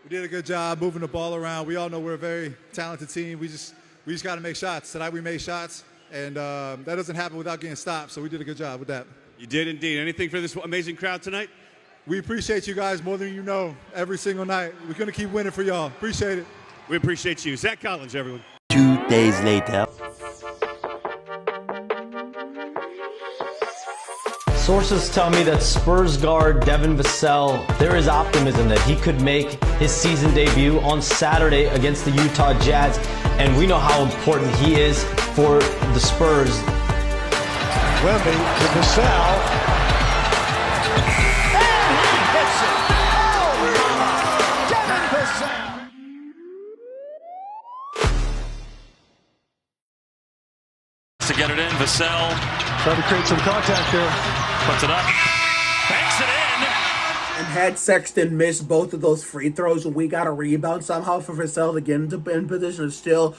We did a good job moving the ball around. We all know we're a very talented team. We just got to make shots. Tonight we made shots, and that doesn't happen without getting stopped, so we did a good job with that. You did indeed. Anything for this amazing crowd tonight? We appreciate you guys more than you know every single night. We're going to keep winning for y'all. Appreciate it. We appreciate you. Zach Collins, everyone. 2 days later. Sources tell me that Spurs guard Devin Vassell, there is optimism that he could make his season debut on Saturday against the Utah Jazz, and we know how important he is for the Spurs. Wemby to Vassell. And he hits it! Oh, Devin Vassell! To get it in, Vassell Trying to create some contact there. puts it up, banks it in. And had Sexton missed both of those free throws, and we got a rebound somehow for Vassell to get in position and still,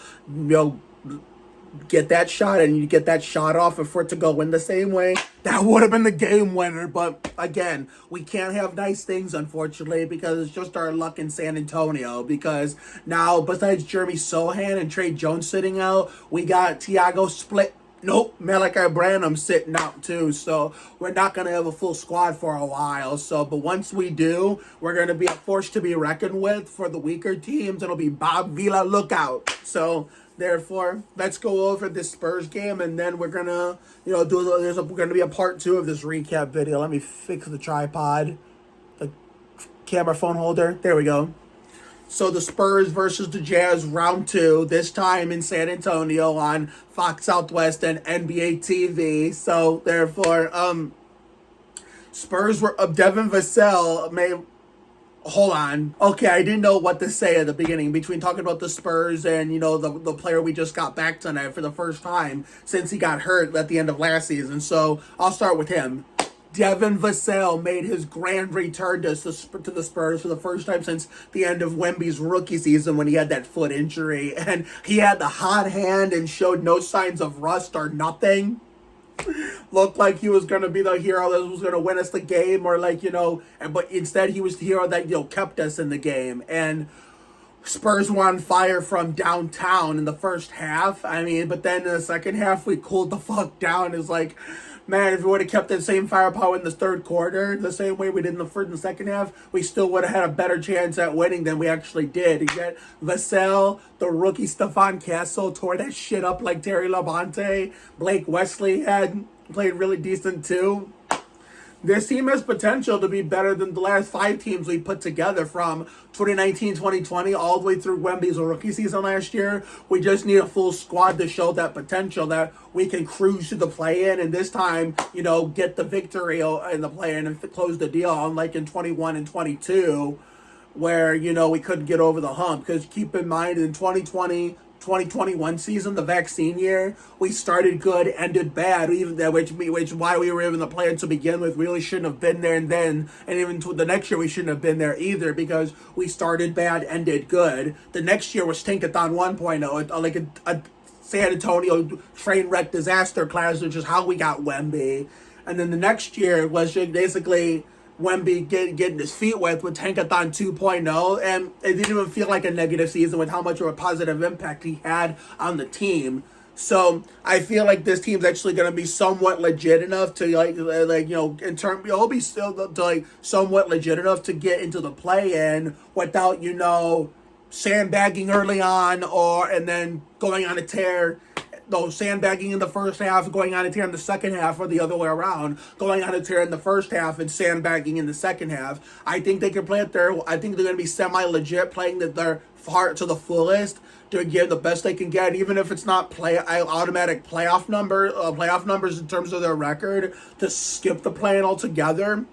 get that shot, and you get that shot off, and for it to go in the same way, that would have been the game winner. But again, we can't have nice things, unfortunately, because it's just our luck in San Antonio. Because now, besides Jeremy Sochan and Tre Jones sitting out, we got Tiago Split. Nope, Malachi Branham sitting out too, so we're not going to have a full squad for a while. So, but once we do, we're going to be a force to be reckoned with for the weaker teams. It'll be Bob Vila lookout. So, therefore, let's go over this Spurs game, and then we're going to, there's going to be a part 2 of this recap video. Let me fix the tripod, the camera phone holder. There we go. So the Spurs versus the Jazz round 2, this time in San Antonio on Fox Southwest and NBA TV. So therefore, Spurs were Devin Vassell hold on. Okay, I didn't know what to say at the beginning between talking about the Spurs and, the player we just got back tonight for the first time since he got hurt at the end of last season. So I'll start with him. Devin Vassell made his grand return to the Spurs for the first time since the end of Wemby's rookie season when he had that foot injury. And he had the hot hand and showed no signs of rust or nothing. Looked like he was going to be the hero that was going to win us the game, or but instead he was the hero that, kept us in the game. And Spurs were on fire from downtown in the first half. But then in the second half, we cooled the fuck down. It's like, man, if we would have kept that same firepower in the third quarter, the same way we did in the first and second half, we still would have had a better chance at winning than we actually did. Yet Vassell, the rookie Stephon Castle, tore that shit up like Terry Labonte. Blake Wesley had played really decent too. This team has potential to be better than the last 5 teams we put together from 2019-2020 all the way through Wemby's rookie season last year. We just need a full squad to show that potential that we can cruise to the play-in, and this time, get the victory in the play-in and close the deal, unlike in 21 and 22, where, we couldn't get over the hump. Because keep in mind, in 2021 season, the vaccine year, we started good, ended bad, which why we were in the plan to begin with. We really shouldn't have been there, and even to the next year we shouldn't have been there either, because we started bad, ended good. The next year was Tankathon 1.0, like a San Antonio train wreck disaster class, which is how we got Wemby. And then the next year was basically Wemby getting his feet wet with Tankathon 2.0, and it didn't even feel like a negative season with how much of a positive impact he had on the team. So I feel like this team's actually going to be somewhat legit enough to it'll be still to somewhat legit enough to get into the play-in without sandbagging early on and then going on a tear. Sandbagging in the first half, going on a tear in the second half, or the other way around, going on a tear in the first half and sandbagging in the second half. I think they can play it there. I think they're going to be semi-legit, playing their heart to the fullest to give the best they can get, even if it's not automatic playoff numbers in terms of their record, to skip the play-in altogether.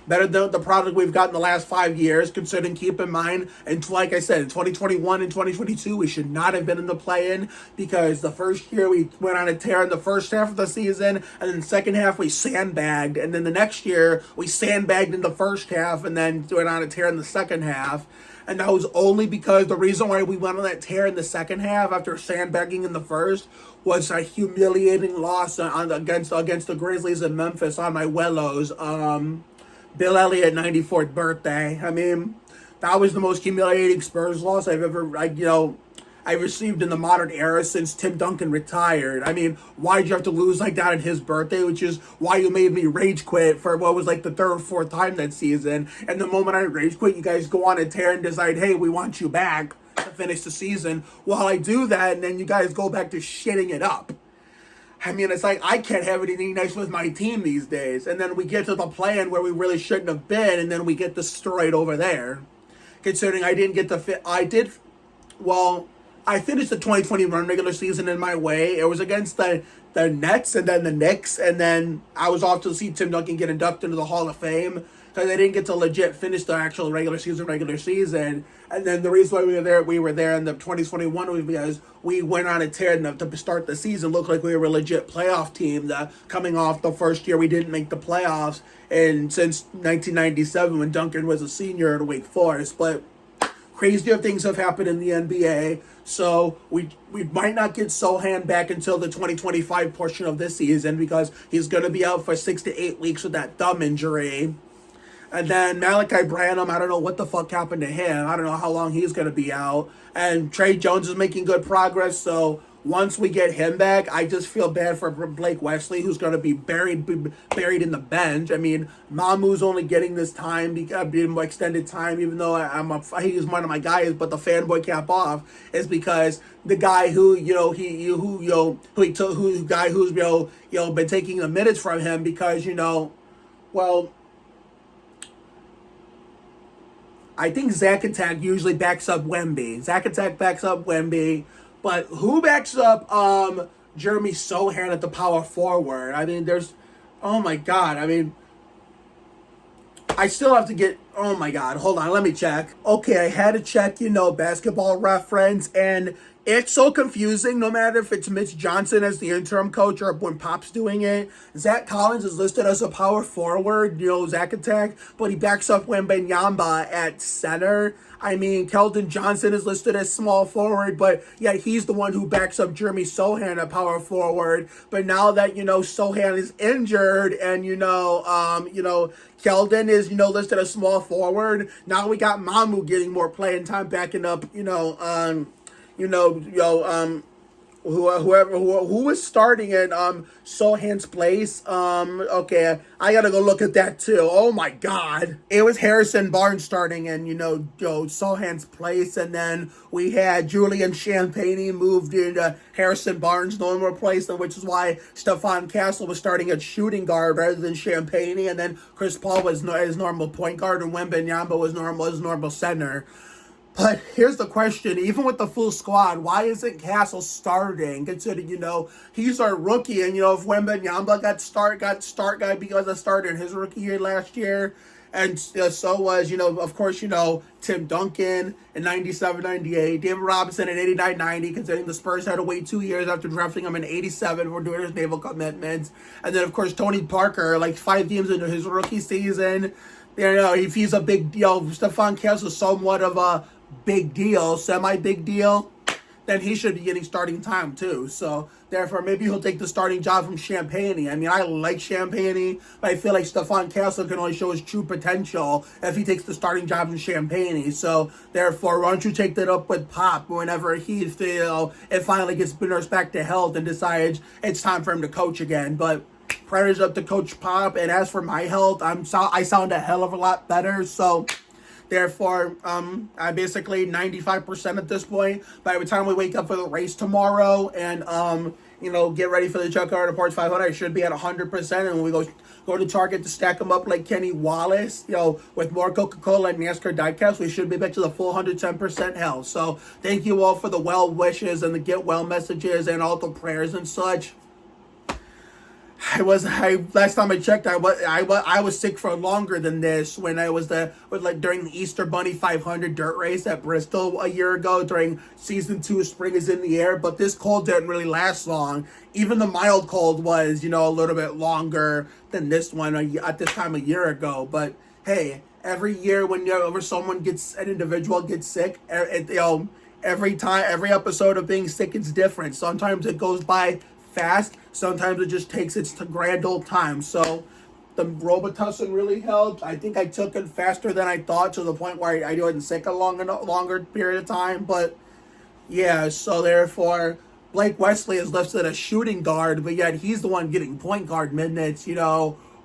Better than the product we've got in the last 5 years, considering, keep in mind, and like I said, in 2021 and 2022, we should not have been in the play-in, because the first year we went on a tear in the first half of the season, and then the second half we sandbagged, and then the next year we sandbagged in the first half and then went on a tear in the second half. And that was only because the reason why we went on that tear in the second half after sandbagging in the first was a humiliating loss against the Grizzlies in Memphis on my Wellows. Bill Elliott 94th birthday. that was the most humiliating Spurs loss I've ever, I've received in the modern era since Tim Duncan retired. I mean, why'd you have to lose like that on his birthday, which is why you made me rage quit for what was like the third or fourth time that season. And the moment I rage quit, you guys go on a tear and decide, hey, we want you back to finish the season. While I do that, and then you guys go back to shitting it up. I mean, it's like I can't have anything nice with my team these days. And then we get to the plan where we really shouldn't have been, and then we get destroyed over there. Considering I didn't get the fit, I finished the 2021 regular season in my way. It was against the Nets and then the Knicks, and then I was off to see Tim Duncan get inducted into the Hall of Fame because I didn't get to legit finish the actual regular season. And then the reason why we were there in the 2021 was because we went on a tear to start the season. Looked like we were a legit playoff team. Coming off the first year we didn't make the playoffs, and since 1997 when Duncan was a senior at Wake Forest, but crazier things have happened in the NBA, so we might not get Sochan back until the 2025 portion of this season because he's going to be out for 6 to 8 weeks with that thumb injury. And then Malachi Branham, I don't know what the fuck happened to him. I don't know how long he's going to be out. And Tre Jones is making good progress, so once we get him back, I just feel bad for Blake Wesley, who's going to be buried in the bench. I mean, Mamu's only getting this time, extended time, even though he's one of my guys. But the fanboy cap off is because the guy who's been taking the minutes from him because I think Zach Attack usually backs up Wemby. Zach Attack backs up Wemby. But who backs up Jeremy Sochan at the power forward? I mean, oh my God. I mean, I still have to get, oh my God. Hold on, let me check. Okay, I had to check, Basketball Reference, and it's so confusing, no matter if it's Mitch Johnson as the interim coach or when Pop's doing it. Zach Collins is listed as a power forward, Zach Attack, but he backs up Wembanyama at center. I mean, Keldon Johnson is listed as small forward, but yeah, he's the one who backs up Jeremy Sochan at power forward. But now that, Sochan is injured and, Keldon is, listed as small forward, now we got Mamu getting more playing time backing up, who was starting in Sochan's place. Okay, I gotta go look at that too. Oh my God, it was Harrison Barnes starting in Sochan's place, and then we had Julian Champagnie moved into Harrison Barnes' normal place, which is why Stephon Castle was starting at shooting guard rather than Champagnie, and then Chris Paul was his normal point guard, and Wembanyama was normal center. But here's the question, even with the full squad, why isn't Castle starting? Considering, he's our rookie, and, if Wembanyama got start guy because I started his rookie year last year, and so was, of course, Tim Duncan in 97-98, David Robinson in 89-90, considering the Spurs had to wait 2 years after drafting him in 87 for doing his naval commitments, and then, of course, Tony Parker, like 5 games into his rookie season, if he's a big deal, Stephon Castle is somewhat of a big deal, semi-big deal, then he should be getting starting time too. So therefore, maybe he'll take the starting job from Champagnie. I mean, I like Champagnie, but I feel like Stephon Castle can only show his true potential if he takes the starting job from Champagnie. So therefore, why don't you take that up with Pop whenever it finally gets nursed back to health and decides it's time for him to coach again. But prayers up to Coach Pop. And as for my health, I sound a hell of a lot better. So therefore, I'm basically 95% at this point. By the time we wake up for the race tomorrow and, get ready for the Junkyard Reports 500, I should be at 100%. And when we go to Target to stack them up like Kenny Wallace, with more Coca-Cola and NASCAR diecast, we should be back to the full 110% health. So thank you all for the well wishes and the get well messages and all the prayers and such. Last time I checked, I was sick for longer than this when I was during the Easter Bunny 500 dirt race at Bristol a year ago during season 2 Spring is in the Air, but this cold didn't really last long. Even the mild cold was, a little bit longer than this one at this time a year ago. But hey, every year whenever an individual gets sick, every episode of being sick is different. Sometimes it goes by fast, sometimes it just takes its grand old time. So The Robitussin really helped. I think I took it faster than I thought, to the point where I wasn't sick a longer period of time. But yeah, so therefore, Blake Wesley is listed as shooting guard, but yet he's the one getting point guard minutes,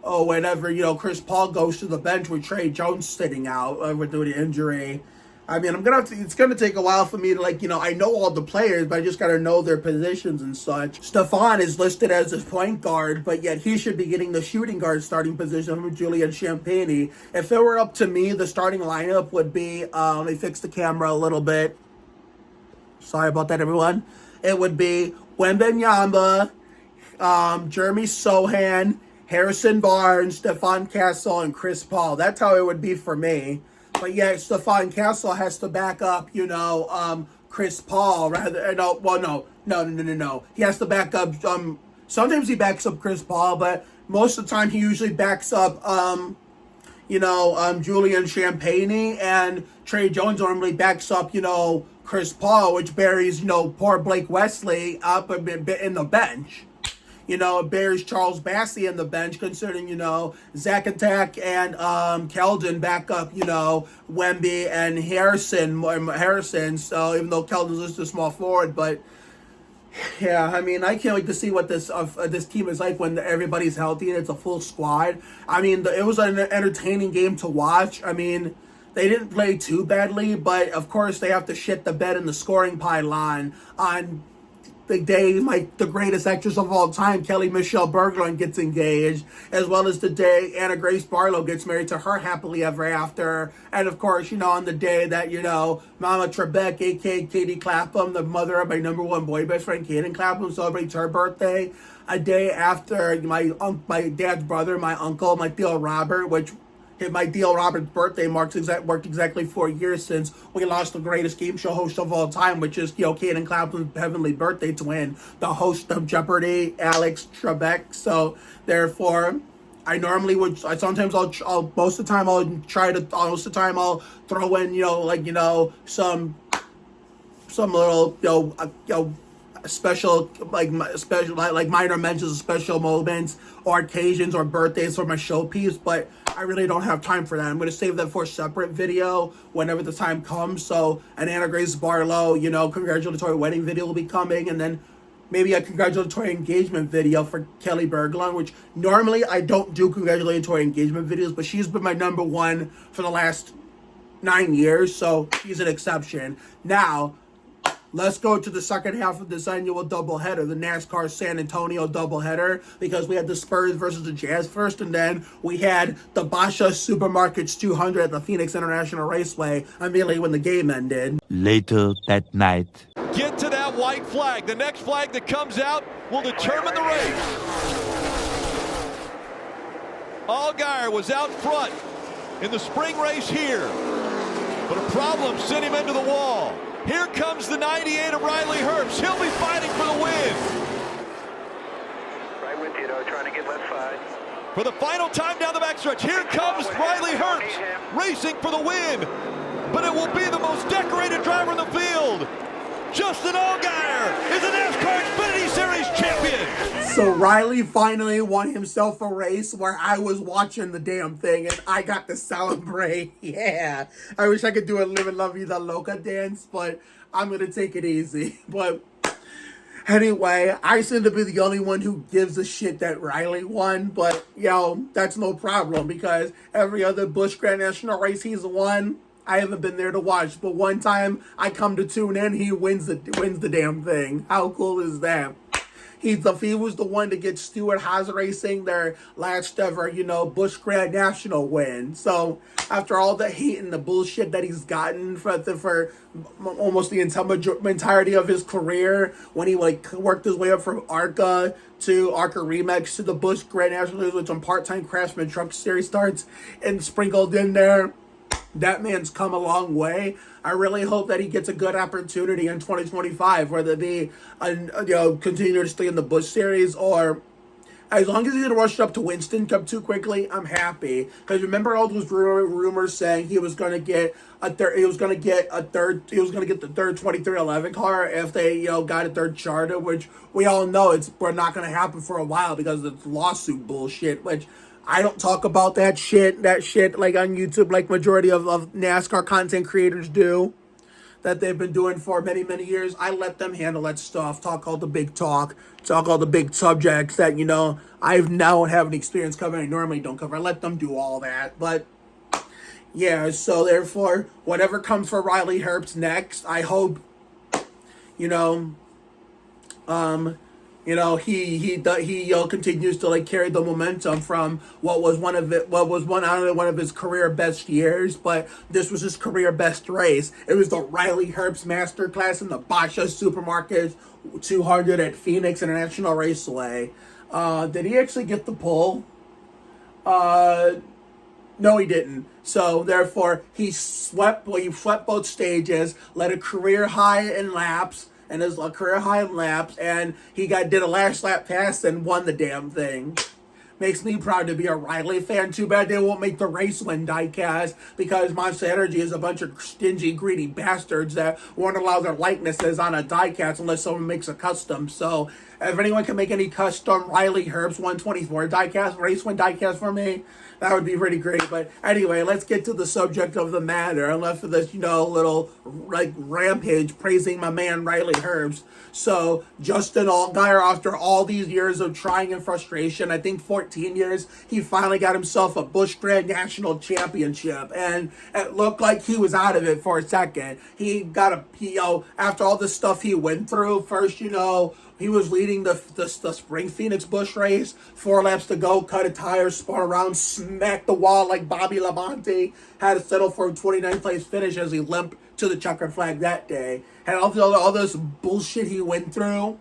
whenever, Chris Paul goes to the bench with Tre Jones sitting out with the injury. I mean, it's gonna take a while for me to, I know all the players, but I just gotta know their positions and such. Stephon is listed as a point guard, but yet he should be getting the shooting guard starting position from Julian Champagnie. If it were up to me, the starting lineup would be, let me fix the camera a little bit. Sorry about that, everyone. It would be Wembanyama, Jeremy Sochan, Harrison Barnes, Stephon Castle, and Chris Paul. That's how it would be for me. But yeah, Stephon Castle has to back up, Chris Paul no. He has to back up. Sometimes he backs up Chris Paul, but most of the time he usually backs up, Julian Champagnie, and Tre Jones normally backs up, Chris Paul, which buries, poor Blake Wesley up a bit in the bench. It bears Charles Bassey in the bench, considering, Zach Attack and Keldon back up, Wemby and Harrison. So even though Keldon's just a small forward, but yeah, I mean, I can't wait to see what this team is like when everybody's healthy and it's a full squad. I mean, it was an entertaining game to watch. I mean, they didn't play too badly, but of course they have to shit the bed in the scoring pylon on the day the greatest actress of all time, Kelly Michelle Berglund, gets engaged, as well as the day Anna Grace Barlow gets married to her happily ever after, and of course, on the day that, Mama Trebek, aka Katie Clapham, the mother of my number one boy best friend, Kaden Clapham, celebrates her birthday, a day after my dad's brother, my uncle, my Theo Robert, which my Theo Robert's birthday marked exactly 4 years since we lost the greatest game show host of all time, which is, Kaden Clapham's heavenly birthday twin, the host of Jeopardy, Alex Trebek. So therefore, I normally would. Most of the time I'll throw in, some little, special minor mentions of special moments or occasions or birthdays for my showpiece, but I really don't have time for that. I'm going to save that for a separate video whenever the time comes. So an Anna Grace Barlow, congratulatory wedding video will be coming, and then maybe a congratulatory engagement video for Kelly Berglund, which normally I don't do congratulatory engagement videos, but she's been my number one for the last 9 years, so she's an exception. Now, let's go to the second half of this annual doubleheader, the NASCAR San Antonio doubleheader, because we had the Spurs versus the Jazz first, and then we had the Basha Supermarkets 200 at the Phoenix International Raceway immediately when the game ended. Later that night. Get to that white flag. The next flag that comes out will determine the race. Allgaier was out front in the spring race here, but a problem sent him into the wall. Here comes the 98 of Riley Herbst. He'll be fighting for the win. Right with you, though, trying to get left side. For the final time down the backstretch, here comes Riley Herbst racing for the win. But it will be the most decorated driver in the field. Justin Allgaier is a NASCAR Xfinity Series champion. So Riley finally won himself a race where I was watching the damn thing and I got to celebrate. Yeah. I wish I could do a Live and Love Vida Loca dance, but I'm going to take it easy. But anyway, I seem to be the only one who gives a shit that Riley won, but, that's no problem because every other Busch Grand National race he's won, I haven't been there to watch, but one time I come to tune in, he wins the damn thing. How cool is that? He was the one to get Stewart Haas Racing their last ever, Busch Grand National win. So after all the hate and the bullshit that he's gotten for almost the entirety of his career, when he worked his way up from ARCA to ARCA Remix to the Busch Grand National with some part-time Craftsman Truck Series starts and sprinkled in there, that man's come a long way. I really hope that he gets a good opportunity in 2025, whether it be, continue to stay in the Busch Series, or as long as he didn't rush up to Winston Cup too quickly, I'm happy. Because remember all those rumors saying he was going to get the third 2311 car if they, got a third charter, which we all know we're not going to happen for a while because of the lawsuit bullshit, which I don't talk about that shit like on YouTube like majority of NASCAR content creators do, that they've been doing for many, many years. I let them handle that stuff, talk all the big talk, talk all the big subjects that, I've now have an experience covering I normally don't cover. I let them do all that. But yeah, so therefore, whatever comes for Riley Herbst next, I hope, he continues to like carry the momentum from what was one of his career best years, but this was his career best race. It was the Riley Herbst Masterclass in the Basha Supermarket 200 at Phoenix International Raceway. Did he actually get the pole? No, he didn't. So therefore, he swept both stages, led a career high in laps. And his career high in laps, and he did a last lap pass and won the damn thing. Makes me proud to be a Riley fan. Too bad they won't make the race win diecast, because Monster Energy is a bunch of stingy, greedy bastards that won't allow their likenesses on a diecast unless someone makes a custom. So if anyone can make any custom Riley Herbst 124 diecast, race win diecast for me, that would be pretty great. But anyway, let's get to the subject of the matter. Enough for this, little like rampage praising my man Riley Herbst. So Justin Allgaier, after all these years of trying and frustration, I think 14 years, he finally got himself a Busch Grand National Championship, and it looked like he was out of it for a second. He got after all the stuff he went through. First, he was leading the Spring Phoenix Busch race. 4 laps to go, cut a tire, spun around, smacked the wall like Bobby Labonte. Had to settle for a 29th place finish as he limped to the checkered flag that day. And all this bullshit he went through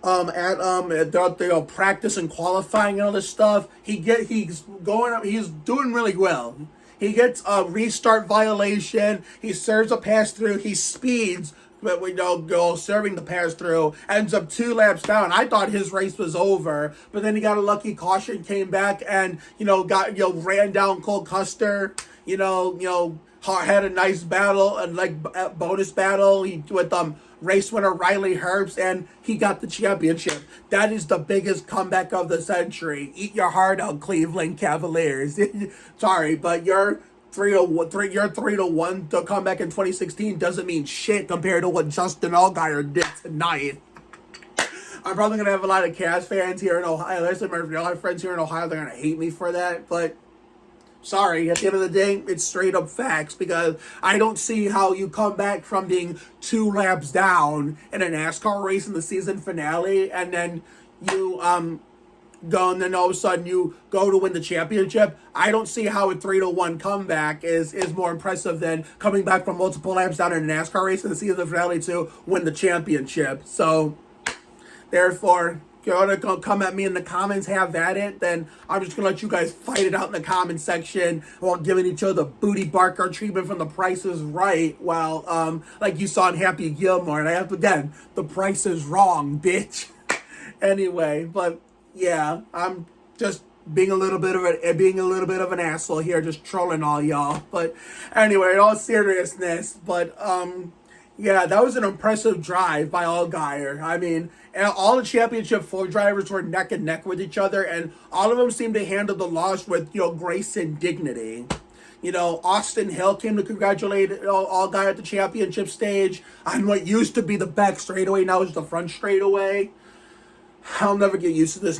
at practice and qualifying and all this stuff. He's doing really well. He gets a restart violation. He serves a pass through. He speeds. But we don't go serving the pass through, ends up 2 laps down. I thought his race was over, but then he got a lucky caution, came back and ran down Cole Custer. Had a nice battle and like bonus battle with race winner Riley Herbst, and he got the championship. That is the biggest comeback of the century. Eat your heart out, Cleveland Cavaliers. Sorry, but you're 3-1 to come back in 2016 doesn't mean shit compared to what Justin Allgaier did tonight. I'm probably going to have a lot of Cavs fans here in Ohio. There's some of my friends here in Ohio. They're going to hate me for that, but sorry, at the end of the day, it's straight up facts, because I don't see how you come back from being 2 laps down in a NASCAR race in the season finale, and then you go, and then all of a sudden you go to win the championship. I don't see how a 3-1 comeback is more impressive than coming back from multiple laps down in a NASCAR race in the season finale to win the championship. So, therefore, if you're going to come at me in the comments, have at it, then I'm just going to let you guys fight it out in the comment section while giving each other the booty barker treatment from The Price is Right, while, like you saw in Happy Gilmore. And I have to, again, The Price is Wrong, bitch. Anyway, but yeah, I'm just being a little bit of an asshole here, just trolling all y'all. But anyway, in all seriousness, yeah, that was an impressive drive by Allgaier. I mean, all the championship 4 drivers were neck and neck with each other, and all of them seemed to handle the loss with grace and dignity. Austin Hill came to congratulate Allgaier at the championship stage on what used to be the back straightaway, now is the front straightaway. I'll never get used to this.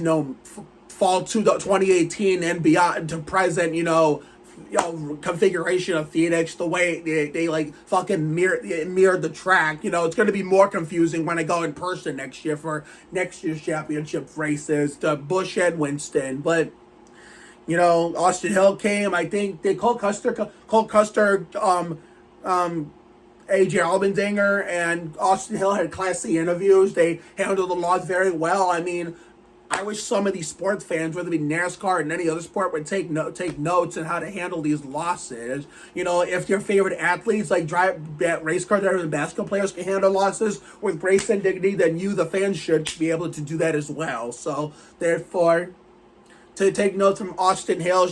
Fall to 2018 and beyond to present, configuration of Phoenix, the way they like fucking mirrored the track. It's going to be more confusing when I go in person next year for next year's championship races to Busch and Winston. But Austin Hill came. I think Cole Custer, AJ Allmendinger and Austin Hill had classy interviews. They handled the laws very well. I mean, I wish some of these sports fans, whether it be NASCAR and any other sport, would take notes on how to handle these losses. If your favorite athletes, like race car drivers and basketball players, can handle losses with grace and dignity, then you, the fans, should be able to do that as well. So, therefore, to take notes from Austin Hill,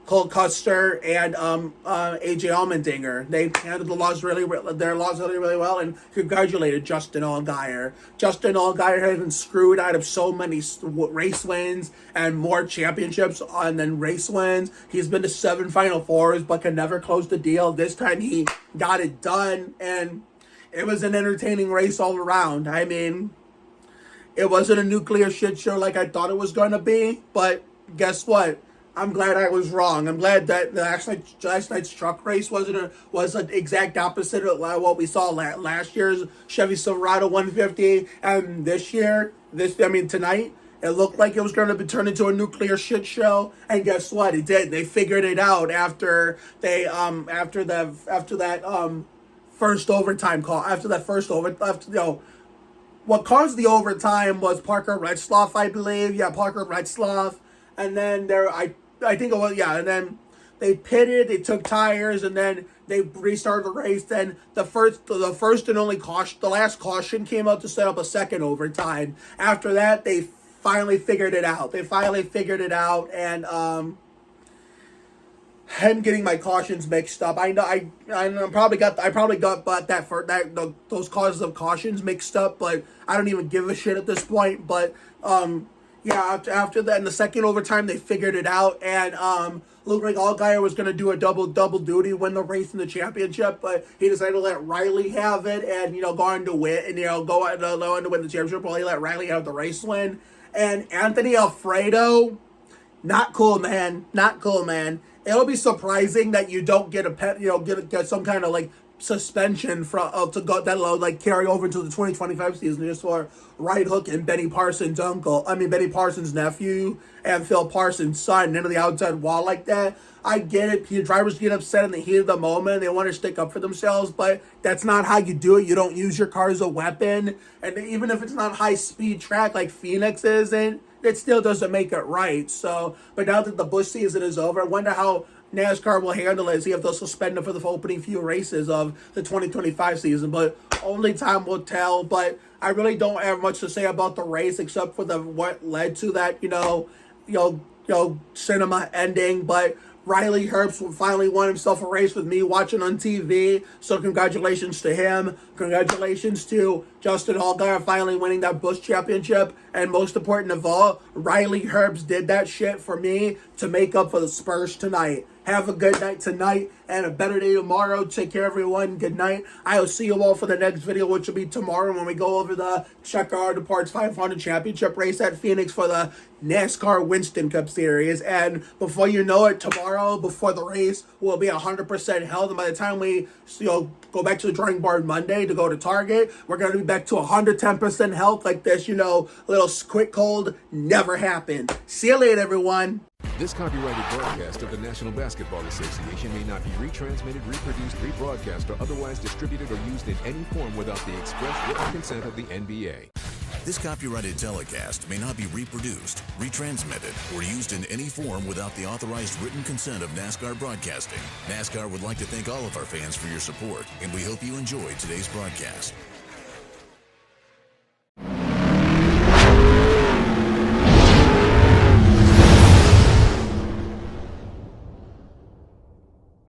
Cole Custer and AJ Allmendinger. They handled their loss really well, and congratulated Justin Allgaier. Justin Allgaier has been screwed out of so many race wins and more championships than race wins. He's been to 7 Final Fours, but can never close the deal. This time he got it done, and it was an entertaining race all around. I mean, it wasn't a nuclear shit show like I thought it was going to be, but guess what? I'm glad I was wrong. I'm glad that the last night's truck race was an exact opposite of what we saw last year's Chevy Silverado 150, and tonight it looked like it was going to be turned into a nuclear shit show. And guess what? It did. They figured it out after that first overtime call. What caused the overtime was Parker Retzlaff, I believe. Yeah, Parker Retzlaff, and then and then they pitted, they took tires, and then they restarted the race. Then the first and only caution, the last caution came out to set up a second overtime. After that, they finally figured it out. And him getting my cautions mixed up. I probably got those causes of cautions mixed up, but I don't even give a shit at this point. But yeah, after that, in the second overtime, they figured it out, and looked like Allgaier was going to do a double duty, win the race and the championship, but he decided to let Riley have it, and go on to win, and go on to win the championship while he let Riley have the race win. And Anthony Alfredo, not cool, man. It'll be surprising that you don't get get some kind of suspension that'll carry over into the 2025 season just for right hook and Benny Parsons' nephew and Phil Parsons' son into the outside wall like that. I get it. Drivers get upset in the heat of the moment. They want to stick up for themselves, but that's not how you do it. You don't use your car as a weapon. And even if it's not high-speed track like Phoenix isn't, it still doesn't make it right. So, but now that the Busch season is over, I wonder how NASCAR will handle it, see if they'll suspend it for the opening few races of the 2025 season, but only time will tell. But I really don't have much to say about the race except for what led to that, cinema ending. But Riley Herbst finally won himself a race with me watching on TV, so congratulations to him. Congratulations to Justin Allgaier finally winning that Busch championship, and most important of all, Riley Herbst did that shit for me to make up for the Spurs tonight. Have a good night tonight and a better day tomorrow. Take care, everyone. Good night. I will see you all for the next video, which will be tomorrow when we go over the Checker Departs 500 championship race at Phoenix for the NASCAR Winston Cup Series. And before you know it, tomorrow, before the race, will be 100% health. And by the time we go back to the drawing board Monday to go to Target, we're going to be back to 110% health like this, little quick cold never happened. See you later, everyone. This copyrighted broadcast of the National Basketball Association may not be retransmitted, reproduced, rebroadcast, or otherwise distributed or used in any form without the express written consent of the NBA. This copyrighted telecast may not be reproduced, retransmitted, or used in any form without the authorized written consent of NASCAR Broadcasting. NASCAR would like to thank all of our fans for your support, and we hope you enjoyed today's broadcast.